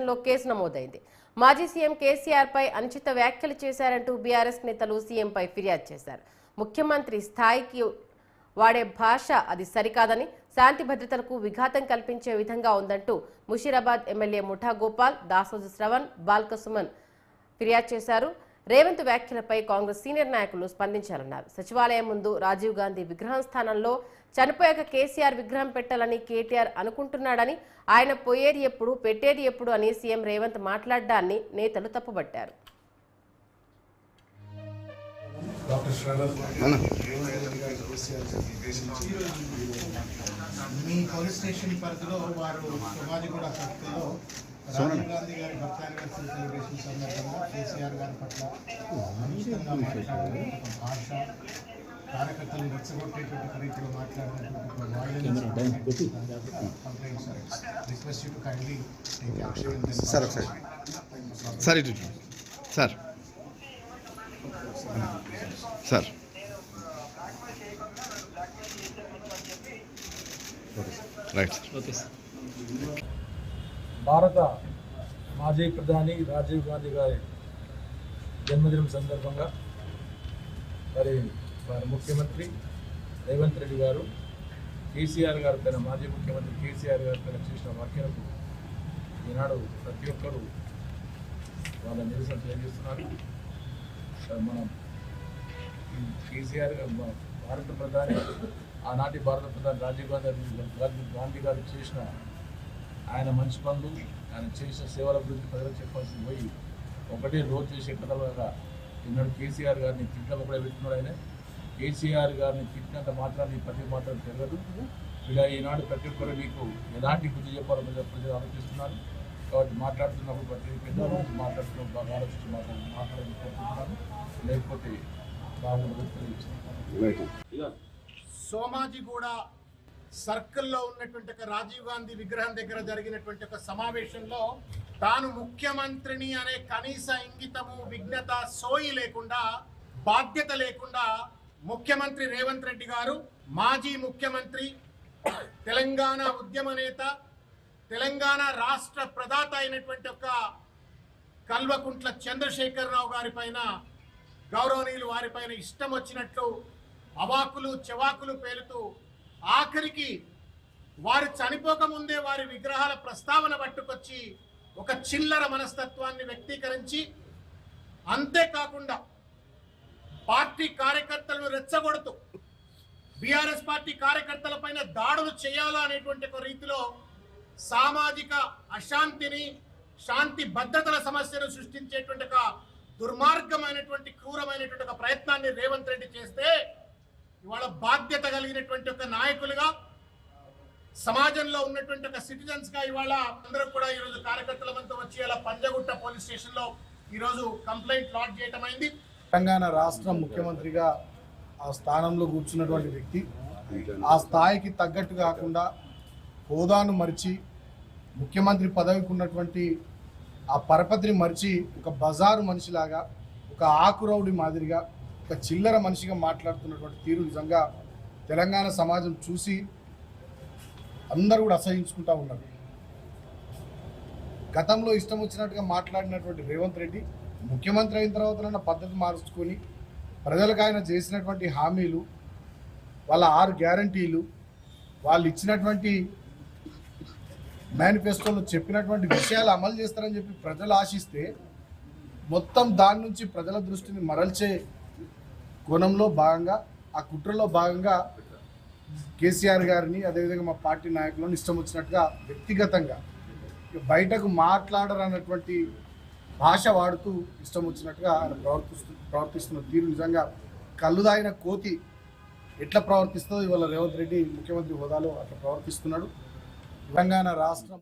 లో కేసు నమోదైంది. మాజీ సీఎం కేసీఆర్ పై అనుచిత వ్యాఖ్యలు చేశారంటూ బీఆర్ఎస్ నేతలు సీఎం పై ఫిర్యాదు చేశారు. ముఖ్యమంత్రి స్థాయికి వాడే భాష అది సరికాదని, శాంతి భద్రతలకు విఘాతం కల్పించే విధంగా ఉందంటూ ముషీరాబాద్ ఎమ్మెల్యే ముఠా గోపాల్, దాసోజు శ్రవణ్, బాల్కసుమన్ ఫిర్యాదు చేశారు. రేవంత్ వ్యాఖ్యలపై కాంగ్రెస్ సీనియర్ నాయకులు స్పందించారన్నారు. సచివాలయం ముందు రాజీవ్ గాంధీ విగ్రహం స్థానంలో చనిపోయాక కేసీఆర్ విగ్రహం పెట్టాలని కేటీఆర్ అనుకుంటున్నాడని, ఆయన పోయేది ఎప్పుడు పెట్టేది ఎప్పుడు అని సీఎం రేవంత్ మాట్లాడడాన్ని నేతలు తప్పుబట్టారు. రాజీవ్ గాంధీ గారి బర్త్ యానివర్సరీ సెలబ్రేషన్ సందర్భంగా కేసీఆర్ గారి పట్ల అనుచితంగా మాట్లాడే భాష, కార్యకర్తలను రెచ్చగొట్టేటువంటి రీతిలో మాట్లాడినటువంటి request you to kindly take action. Sir right. భారత మాజీ ప్రధాని రాజీవ్ గాంధీ గారి జన్మదినం సందర్భంగా వారి ముఖ్యమంత్రి రేవంత్ రెడ్డి గారు కేసీఆర్ గారి పైన, మాజీ ముఖ్యమంత్రి కేసీఆర్ గారి పైన చేసిన వ్యాఖ్యలకు ఈనాడు ప్రతి ఒక్కరూ వాళ్ళ నిరసన తెలియజేస్తున్నారు. మనం కేసీఆర్ భారత ప్రధాని, ఆనాటి భారత ప్రధాని రాజీవ్ గాంధీ గారు చేసిన ఆయన మంచి పనులు, ఆయన చేసిన సేవల గురించి ప్రజలకు చెప్పాల్సింది పోయి ఒకటే రోజు చేసే కథలుగా ఈనాడు కేసీఆర్ గారిని తిట్టడం కూడా పెట్టుకున్నాడు. ఆయన కేసీఆర్ గారిని తిట్టినంత మాత్రాన్ని ప్రతి మాత్రం జరగదు. ఇలా ఈనాడు ప్రతి ఒక్కరు మీకు ఎలాంటి బుద్ధి చెప్పాలో ప్రజలు ఆలోచిస్తున్నారు. కాబట్టి మాట్లాడుతున్నప్పుడు ప్రతి పెద్ద గురించి మాట్లాడుతున్నప్పుడు బాగా ఆలోచించి మాట్లాడుకుంటున్నాను. లేకపోతే బాగుంటుంది. సోమాజిగూడ సర్కిల్లో ఉన్నటువంటి ఒక రాజీవ్ గాంధీ విగ్రహం దగ్గర జరిగినటువంటి ఒక సమావేశంలో తాను ముఖ్యమంత్రిని అనే కనీస ఇంగితము, విఘ్నత, సోయి లేకుండా, బాధ్యత లేకుండా ముఖ్యమంత్రి రేవంత్ రెడ్డి గారు, మాజీ ముఖ్యమంత్రి, తెలంగాణ ఉద్యమ నేత, తెలంగాణ రాష్ట్ర ప్రదాత అయినటువంటి ఒక కల్వకుంట్ల చంద్రశేఖరరావు గారి పైన, గౌరవనీయులు వారిపైన ఇష్టం వచ్చినట్లు అవాకులు చెవాకులు పేలుతూ ఆఖరికి వారు చనిపోకముందే వారి విగ్రహాల ప్రస్తావన పట్టుకొచ్చి ఒక చిల్లర మనస్తత్వాన్ని వ్యక్తీకరించి, అంతేకాకుండా పార్టీ కార్యకర్తలను రెచ్చగొడుతూ బీఆర్ఎస్ పార్టీ కార్యకర్తల పైన దాడులు చేయాలా అనేటువంటి ఒక రీతిలో సామాజిక అశాంతిని, శాంతి భద్రతల సమస్యను సృష్టించేటువంటి ఒక దుర్మార్గమైనటువంటి, క్రూరమైనటువంటి ఒక ప్రయత్నాన్ని రేవంత్ రెడ్డి చేస్తే, ఇవాళ బాధ్యత కలిగినటువంటి ఒక నాయకులుగా, సమాజంలో ఉన్నటువంటి ఒక సిటిజన్స్ గా ఇవాళ అందరూ కూడా ఈరోజు కార్యకర్తలమంతా వచ్చి అలా పంజగుట్ట పోలీస్ స్టేషన్ లో ఈరోజు కంప్లైంట్ లాడ్జ్ చేయటం అయింది. తెలంగాణ రాష్ట్ర ముఖ్యమంత్రిగా ఆ స్థానంలో కూర్చున్నటువంటి వ్యక్తి ఆ స్థాయికి తగ్గట్టు కాకుండా హోదాను మరిచి, ముఖ్యమంత్రి పదవికి ఉన్నటువంటి ఆ పరపతిని మరిచి ఒక బజారు మనిషిలాగా, ఒక ఆకురౌడి మాదిరిగా, ఒక చిల్లర మనిషిగా మాట్లాడుతున్నటువంటి తీరు నిజంగా తెలంగాణ సమాజం చూసి అందరూ కూడా అసహించుకుంటూ ఉన్నారు. గతంలో ఇష్టం వచ్చినట్టుగా మాట్లాడినటువంటి రేవంత్ రెడ్డి ముఖ్యమంత్రి అయిన తర్వాత పద్ధతి మార్చుకొని ప్రజలకు ఆయన చేసినటువంటి హామీలు, వాళ్ళ 6 గ్యారంటీలు, వాళ్ళు ఇచ్చినటువంటి మేనిఫెస్టోలో చెప్పినటువంటి విషయాలు అమలు చేస్తారని చెప్పి ప్రజలు ఆశిస్తే, మొత్తం దాని నుంచి ప్రజల దృష్టిని మరల్చే కోణంలో భాగంగా, ఆ కుట్రలో భాగంగా కేసీఆర్ గారిని, అదేవిధంగా మా పార్టీ నాయకులను ఇష్టం వచ్చినట్టుగా వ్యక్తిగతంగా బయటకు మాట్లాడరన్నటువంటి భాష వాడుతూ ఇష్టం వచ్చినట్టుగా ఆయన ప్రవర్తిస్తున్న తీరు నిజంగా కళ్ళుదాయిన కోతి ఎట్లా ప్రవర్తిస్తుందో ఇవాళ రేవంత్ రెడ్డి ముఖ్యమంత్రి హోదాలో అట్లా ప్రవర్తిస్తున్నాడు. తెలంగాణ రాష్ట్రం